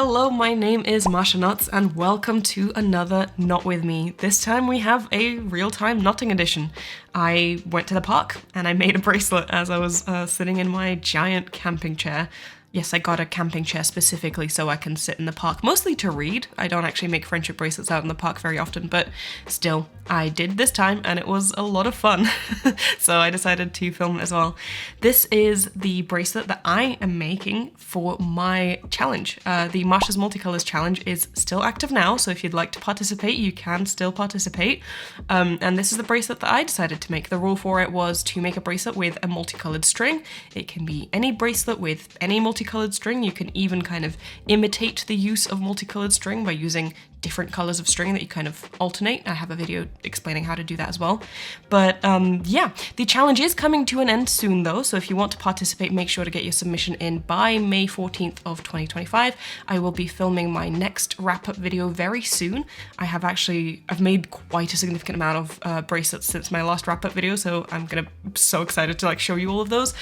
Hello, my name is Masha Nuts and welcome to another Not With Me. This time we have a real-time knotting edition. I went to the park and I made a bracelet as I was sitting in my giant camping chair. Yes, I got a camping chair specifically so I can sit in the park, mostly to read. I don't actually make friendship bracelets out in the park very often, but still, I did this time and it was a lot of fun. So I decided to film it as well. This is the bracelet that I am making for my challenge. The Masha's Multicolors challenge is still active now, so if you'd like to participate, you can still participate. And this is the bracelet that I decided to make. The rule for it was to make a bracelet with a multicolored string. It can be any bracelet with any multicolored string. You can even kind of imitate the use of multicolored string by using different colors of string that you kind of alternate. I have a video explaining how to do that as well. But yeah, the challenge is coming to an end soon though, so if you want to participate, make sure to get your submission in by May 14th of 2025. I will be filming my next wrap-up video very soon. I've made quite a significant amount of bracelets since my last wrap-up video, so I'm so excited to show you all of those.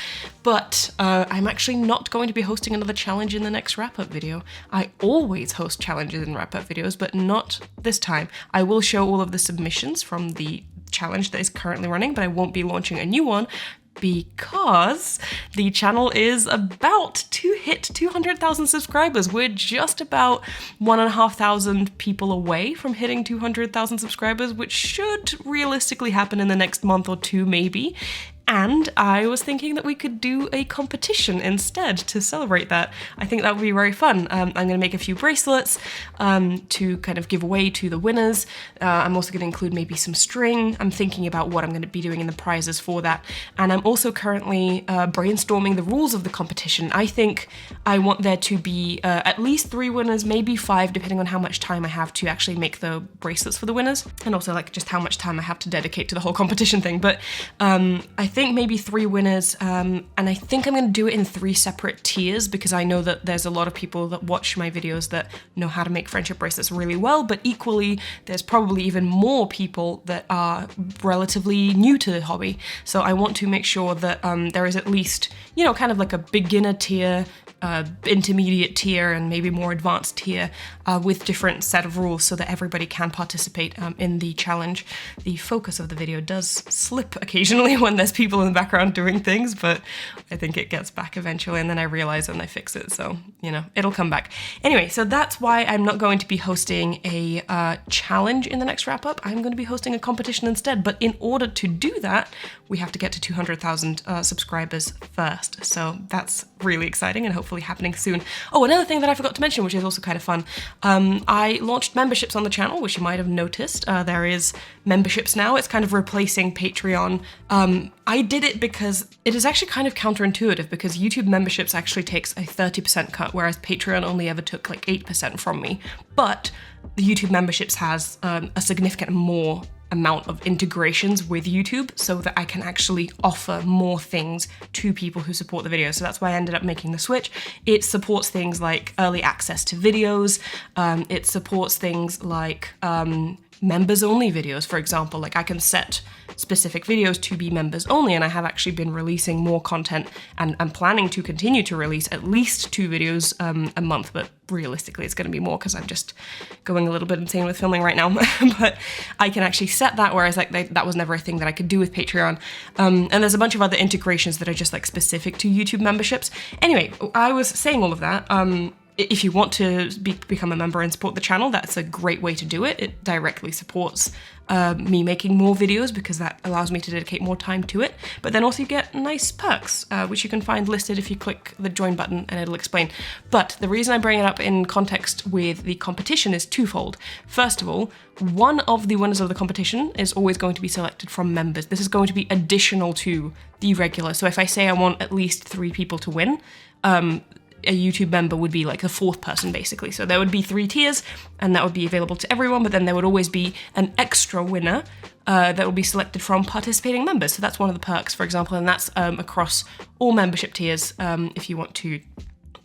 But I'm actually not going to be hosting another challenge in the next wrap-up video. I always host challenges in wrap-up videos, but not this time. I will show all of the submissions from the challenge that is currently running, but I won't be launching a new one because the channel is about to hit 200,000 subscribers. We're just about 1,500 people away from hitting 200,000 subscribers, which should realistically happen in the next month or two, maybe. And I was thinking that we could do a competition instead to celebrate that. I think that would be very fun. I'm going to make a few bracelets to kind of give away to the winners. I'm also going to include maybe some string. I'm thinking about what I'm going to be doing in the prizes for that. And I'm also currently brainstorming the rules of the competition. I think I want there to be at least 3 winners, maybe 5, depending on how much time I have to actually make the bracelets for the winners. And also just how much time I have to dedicate to the whole competition thing. But I think maybe 3 winners, and I think I'm going to do it in 3 separate tiers because I know that there's a lot of people that watch my videos that know how to make friendship bracelets really well, but equally there's probably even more people that are relatively new to the hobby. So I want to make sure that there is at least, kind of like a beginner tier, intermediate tier, and maybe more advanced tier with different set of rules so that everybody can participate in the challenge. The focus of the video does slip occasionally when there's people in the background doing things, but I think it gets back eventually, and then I realize and I fix it, so it'll come back. Anyway, so that's why I'm not going to be hosting a challenge in the next wrap-up. I'm going to be hosting a competition instead, but in order to do that, we have to get to 200,000 subscribers first, so that's really exciting and hopefully happening soon. Oh, another thing that I forgot to mention, which is also kind of fun, I launched memberships on the channel, which you might have noticed. There is memberships now. It's kind of replacing Patreon. I did it because it is actually kind of counterintuitive because YouTube memberships actually takes a 30% cut, whereas Patreon only ever took 8% from me. But the YouTube memberships has a significant more amount of integrations with YouTube so that I can actually offer more things to people who support the video. So that's why I ended up making the switch. It supports things like early access to videos. It supports things like members only videos, for example. I can set specific videos to be members only, and I have actually been releasing more content, and I'm planning to continue to release at least 2 videos a month, but realistically it's going to be more because I'm just going a little bit insane with filming right now. But I can actually set that, whereas that was never a thing that I could do with Patreon. And there's a bunch of other integrations that are just specific to YouTube memberships. Anyway, I was saying all of that. If you want to become a member and support the channel, that's a great way to do it. It directly supports me making more videos because that allows me to dedicate more time to it. But then also you get nice perks, which you can find listed if you click the join button and it'll explain. But the reason I bring it up in context with the competition is twofold. First of all, one of the winners of the competition is always going to be selected from members. This is going to be additional to the regular. So if I say I want at least 3 people to win, a YouTube member would be the 4th person, basically. So there would be 3 tiers, and that would be available to everyone, but then there would always be an extra winner that will be selected from participating members. So that's one of the perks, for example, and that's across all membership tiers if you want to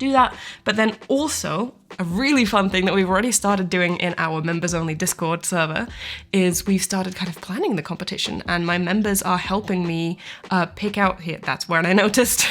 do that. But then also, a really fun thing that we've already started doing in our members only Discord server is we've started kind of planning the competition, and my members are helping me pick out here. That's when I noticed.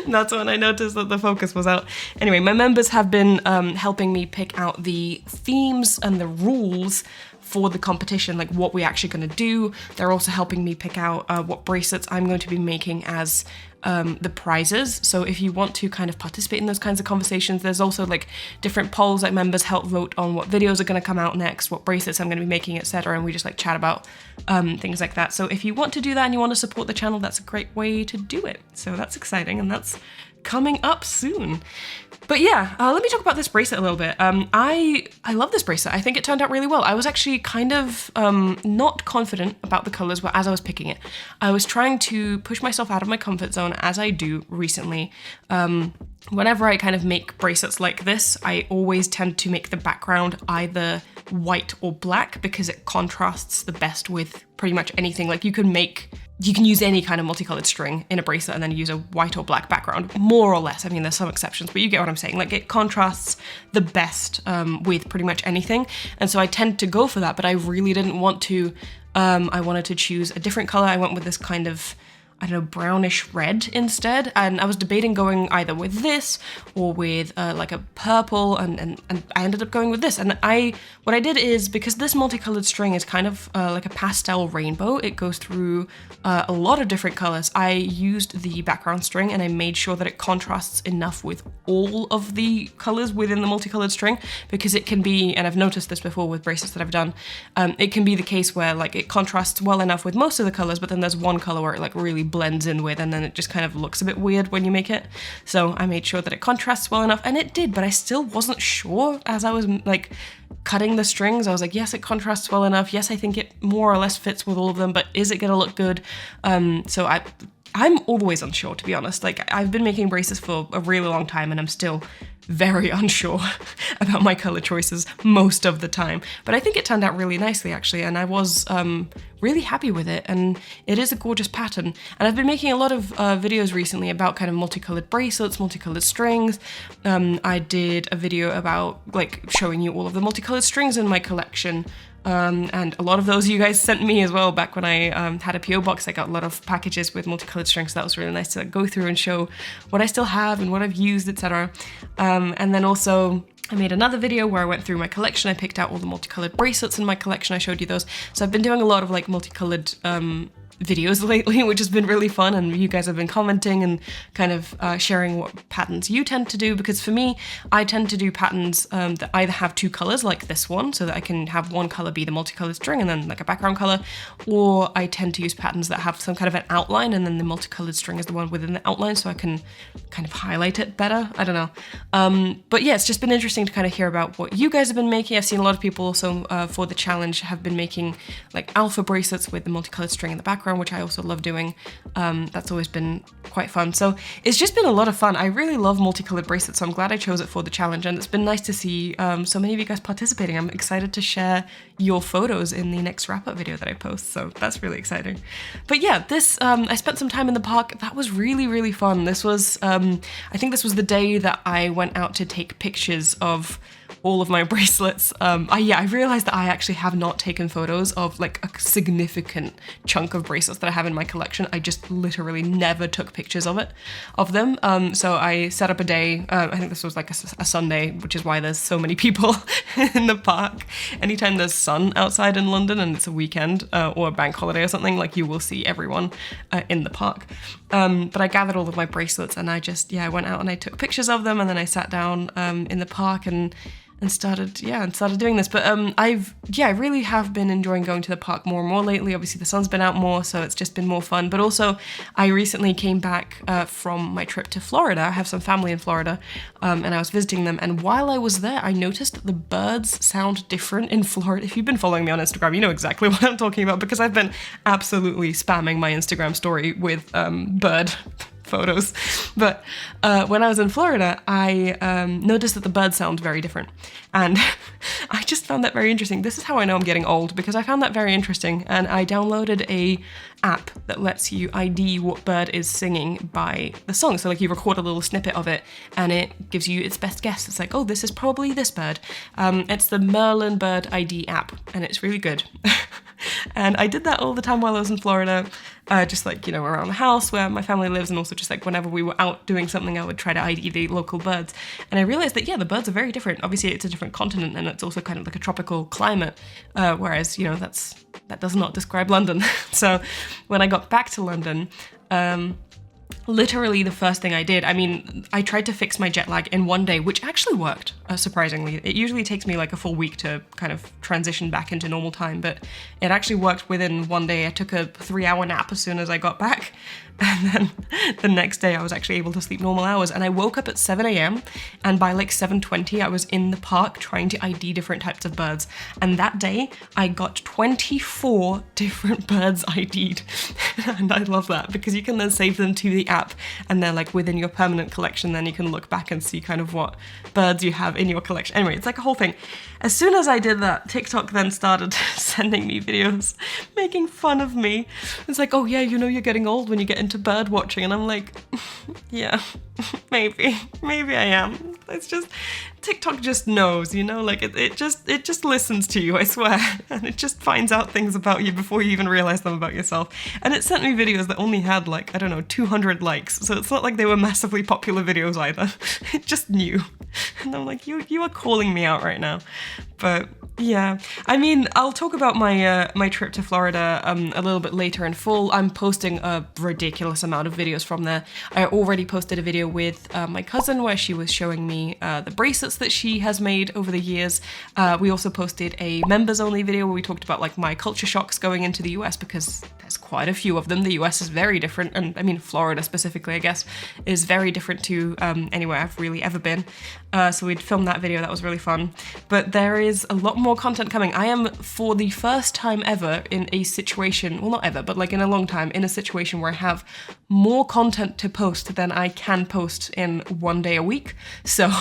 That's when I noticed that the focus was out. Anyway, my members have been helping me pick out the themes and the rules for the competition, like what we're actually going to do. They're also helping me pick out what bracelets I'm going to be making as the prizes. So if you want to kind of participate in those kinds of conversations, there's also like different polls, like members help vote on what videos are going to come out next, what bracelets I'm going to be making, etc. And we just like chat about things like that. So if you want to do that and you want to support the channel, that's a great way to do it. So that's exciting, and that's coming up soon. But yeah, let me talk about this bracelet a little bit. I love this bracelet. I think it turned out really well. I was actually kind of not confident about the colors as I was picking it. I was trying to push myself out of my comfort zone, as I do recently. Whenever I kind of make bracelets like this, I always tend to make the background either white or black because it contrasts the best with pretty much anything. Like you can use any kind of multicolored string in a bracelet and then use a white or black background, more or less. I mean, there's some exceptions, but you get what I'm saying. Like it contrasts the best with pretty much anything. And so I tend to go for that, but I really didn't want to. I wanted to choose a different color. I went with this kind of, I don't know, brownish red instead. And I was debating going either with this or with like a purple, and I ended up going with this. And what I did is, because this multicolored string is kind of like a pastel rainbow, it goes through a lot of different colors. I used the background string and I made sure that it contrasts enough with all of the colors within the multicolored string, because it can be, and I've noticed this before with bracelets that I've done, it can be the case where like it contrasts well enough with most of the colors, but then there's one color where it like really blends in with, and then it just kind of looks a bit weird when you make it. So I made sure that it contrasts well enough, and it did, but I still wasn't sure as I was like cutting the strings. I was like, yes, it contrasts well enough. Yes, I think it more or less fits with all of them, but is it gonna look good? So I'm always unsure, to be honest. Like I've been making bracelets for a really long time and I'm still very unsure about my color choices most of the time. But I think it turned out really nicely actually, and I was really happy with it, and it is a gorgeous pattern. And I've been making a lot of videos recently about kind of multicolored bracelets, multicolored strings. I did a video about like showing you all of the multicolored strings in my collection. And a lot of those you guys sent me as well. Back when I had a PO box, I got a lot of packages with multicolored strings, so that was really nice to like, go through and show what I still have and what I've used, etc. And then also I made another video where I went through my collection. I picked out all the multicolored bracelets in my collection. I showed you those. So I've been doing a lot of like multicolored videos lately, which has been really fun, and you guys have been commenting and kind of sharing what patterns you tend to do, because for me, I tend to do patterns that either have two colors like this one, so that I can have one color be the multicolored string and then like a background color, or I tend to use patterns that have some kind of an outline and then the multicolored string is the one within the outline, so I can kind of highlight it better. I don't know. But yeah, it's just been interesting to kind of hear about what you guys have been making. I've seen a lot of people also for the challenge have been making like alpha bracelets with the multicolored string in the background, which I also love doing. That's always been quite fun. So it's just been a lot of fun. I really love multicolored bracelets, so I'm glad I chose it for the challenge, and it's been nice to see so many of you guys participating. I'm excited to share your photos in the next wrap-up video that I post, so that's really exciting. But yeah, this, I spent some time in the park. That was really, really fun. This was, I think this was the day that I went out to take pictures of all of my bracelets. I realized that I actually have not taken photos of like a significant chunk of bracelets that I have in my collection. I just literally never took pictures of them. So I set up a day, I think this was like a Sunday, which is why there's so many people in the park. Anytime there's sun outside in London and it's a weekend or a bank holiday or something, like you will see everyone in the park. But I gathered all of my bracelets and I went out and I took pictures of them, and then I sat down in the park and started doing this. But I really have been enjoying going to the park more and more lately. Obviously the sun's been out more, so it's just been more fun. But also I recently came back from my trip to Florida. I have some family in Florida, and I was visiting them, and while I was there I noticed that the birds sound different in Florida. If you've been following me on Instagram, you know exactly what I'm talking about, because I've been absolutely spamming my Instagram story with bird photos. But when I was in Florida, I noticed that the birds sound very different. And I just found that very interesting. This is how I know I'm getting old, because I found that very interesting. And I downloaded a app that lets you ID what bird is singing by the song. So like you record a little snippet of it and it gives you its best guess. It's like, oh, this is probably this bird. It's the Merlin Bird ID app, and it's really good. And I did that all the time while I was in Florida, just like, you know, around the house where my family lives, and also just like whenever we were out doing something, I would try to ID the local birds. And I realized that, yeah, the birds are very different. Obviously, it's a different continent, and it's also kind of like a tropical climate, whereas, you know, that does not describe London. So when I got back to London, literally the first thing I did, I mean, I tried to fix my jet lag in one day, which actually worked, surprisingly. It usually takes me like a full week to kind of transition back into normal time, but it actually worked within one day. I took a 3-hour nap as soon as I got back, and then the next day I was actually able to sleep normal hours, and I woke up at 7 a.m. and by like 7:20 I was in the park trying to ID different types of birds, and that day I got 24 different birds ID'd. And I love that, because you can then save them to the app, and they're like within your permanent collection. Then you can look back and see kind of what birds you have in your collection. Anyway, it's like a whole thing. As soon as I did that, TikTok then started sending me videos making fun of me. It's like, oh yeah, you know you're getting old when you get into bird watching, and I'm like, yeah, maybe I am. It's just, TikTok just knows, you know, like it just listens to you, I swear, and it just finds out things about you before you even realize them about yourself. And it sent me videos that only had like, I don't know, 200 likes, so it's not like they were massively popular videos either. It just knew. And I'm like, you are calling me out right now. But yeah, I mean, I'll talk about my my trip to Florida a little bit later in full. I'm posting a ridiculous amount of videos from there. I already posted a video with my cousin where she was showing me the bracelets that she has made over the years. We also posted a members only video where we talked about like my culture shocks going into the US, because there's quite a few of them. The US is very different, and I mean Florida specifically, I guess, is very different to anywhere I've really ever been. So we'd filmed that video, that was really fun. But there is a lot more content coming. I am, for the first time ever, in a situation, well not ever, but like in a long time, in a situation where I have more content to post than I can post in one day a week. So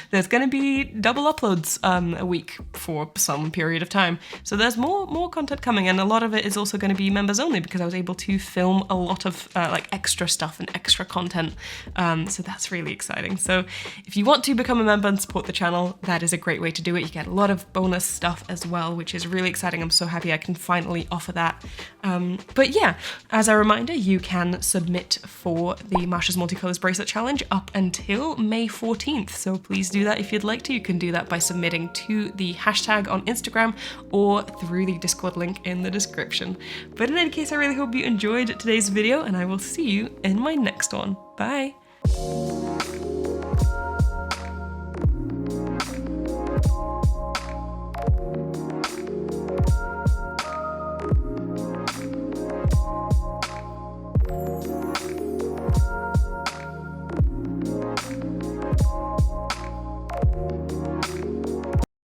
there's gonna be double uploads a week for some period of time. So there's more content coming, and a lot of it is also gonna be members only, because I was able to film a lot of like extra stuff and extra content. So that's really exciting. So if you want to become a member and support the channel, that is a great way to do it. You get a lot of bonus stuff as well, which is really exciting. I'm so happy I can finally offer that. But yeah, as a reminder, you can submit for the Masha's Multicolors Bracelet Challenge up until May 14th. So please do that if you'd like to. You can do that by submitting to the hashtag on Instagram or through the Discord link in the description. But in any case, I really hope you enjoyed today's video, and I will see you in my next one. Bye!